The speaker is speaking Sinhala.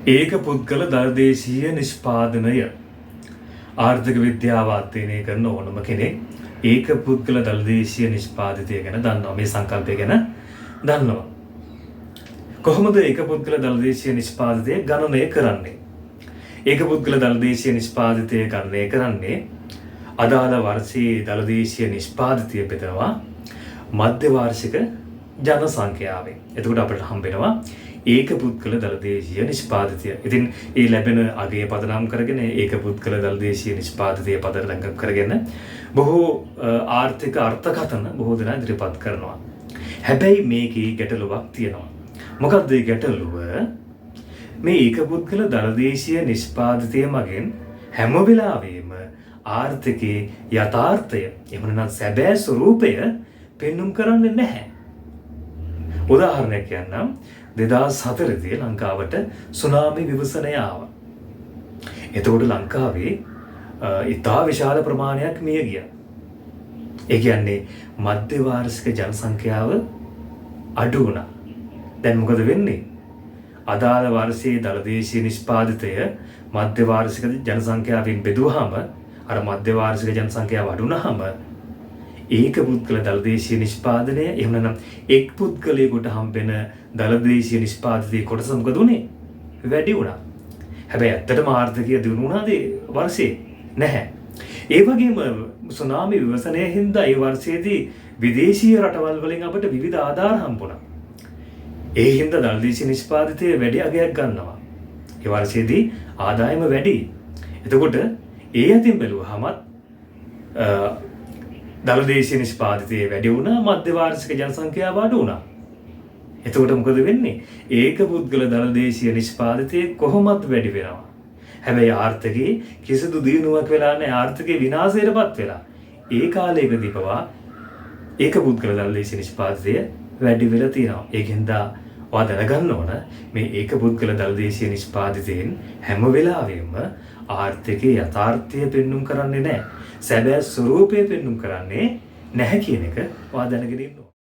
ඒක පුද්ගල දළදේශීය නිෂ්පාදනය ආර්ථික විද්‍යාව අධ්‍යයනය කරන ඕනම කෙනෙක් ඒක පුද්ගල දළදේශීය නිෂ්පාදිතය ගැන දන්නවා. මේ සංකල්පය ගැන දන්නවා. කොහොමද ඒක පුද්ගල දළදේශීය නිෂ්පාදිතය ගණනය කරන්නේ? ඒක පුද්ගල දළදේශීය නිෂ්පාදිතය ගණනය කරන්නේ අදාළ වර්ෂයේ දළදේශීය නිෂ්පාදිතය බෙදනවා මධ්‍ය වාර්ෂික ජන සංඛ්‍යාවෙන්. එතකොට අපිට හම්බෙනවා ඒක පුද්ගල දළදේශීය නිෂ්පාදිතය. ඉතින් ඒ ලැබෙන අගය පදනම් කරගෙන ඒක පුද්ගල දළදේශීය නිෂ්පාදිතය පදනම් කරගෙන බොහෝ ආර්ථික අර්ථකථන බොහෝ දෙනා ඉදිරිපත් කරනවා. හැබැයි මේකේ ගැටලුවක් තියෙනවා. මොකක්ද ඒ ගැටලුව? මේ ඒක පුද්ගල දළදේශීය නිෂ්පාදිතය මගින් හැම වෙලාවෙම ආර්ථිකයේ යථාර්ථය එහෙම නැත්නම් සැබෑ ස්වરૂපය පෙන්눔 කරන්නේ නැහැ. උදාහරණයක් කියන්නම්. 2004 දී ලංකාවට සුනාමි විවසනය ආවා. එතකොට ලංකාවේ ඉතා විශාල ප්‍රමාණයක් මිය ගියා. ඒ කියන්නේ මධ්‍ය වාර්ෂික ජනසංඛ්‍යාව අඩු වුණා. දැන් මොකද වෙන්නේ? අදාළ වර්ෂයේ දළදේශීය නිෂ්පාදිතය මධ්‍ය වාර්ෂික ජනසංඛ්‍යාවෙන් බෙදුවාම අර මධ්‍ය වාර්ෂික ජනසංඛ්‍යාව අඩු වුණාම ඒක පුද්ගල දළදේශීය නිෂ්පාදනය එහෙම නැත්නම් එක් පුද්ගලයෙකුට හම්බෙන දළදේශීය නිෂ්පාදිතයේ කොටස මොකද උනේ? වැඩි වුණා. හැබැයි ඇත්තටම ආර්ථිකය දියුණු වුණාද වර්ෂේ? නැහැ. ඒ වගේම සුනාමි විවසනයේ හින්දා ඒ වර්ෂයේදී විදේශීය රටවල් වලින් අපිට විවිධ ආධාර හම්බුණා. ඒ හින්දා දළදේශීය නිෂ්පාදිතයේ වැඩි අගයක් ගන්නවා. ඒ වර්ෂයේදී ආදායම වැඩි. එතකොට ඒ අතින් බැලුවහම දළදේශීය නිෂ්පාදිතය වැඩි වුණා, මධ්‍ය වාර්ෂික ජනසංඛ්‍යාව අඩු වුණා. එතකොට මොකද වෙන්නේ? ඒක පුද්ගල දළදේශීය නිෂ්පාදිතය කොහොමත් වැඩි වෙනවා. හැබැයි ආර්ථිකයේ කිසිදු දියුණුවක් වෙලා නැහැ. ආර්ථිකේ විනාශයටපත් වෙලා. ඒ කාලයකදී පවා ඒක පුද්ගල දළදේශීය නිෂ්පාදිතය වැඩි වෙලා තියෙනවා. ඒකෙන්ද ඔයා දැනගන්න ඕන මේ ඒක පුද්ගල දළදේශීය නිෂ්පාදිතයෙන් හැම වෙලාවෙම ආර්ථිකයේ යථාර්ථය පෙන්눔 කරන්නේ නැහැ. සැබෑ ස්වરૂපය පෙන්눔 කරන්නේ නැහැ කියන එක ඔයා දැනගෙන ඉන්න ඕන.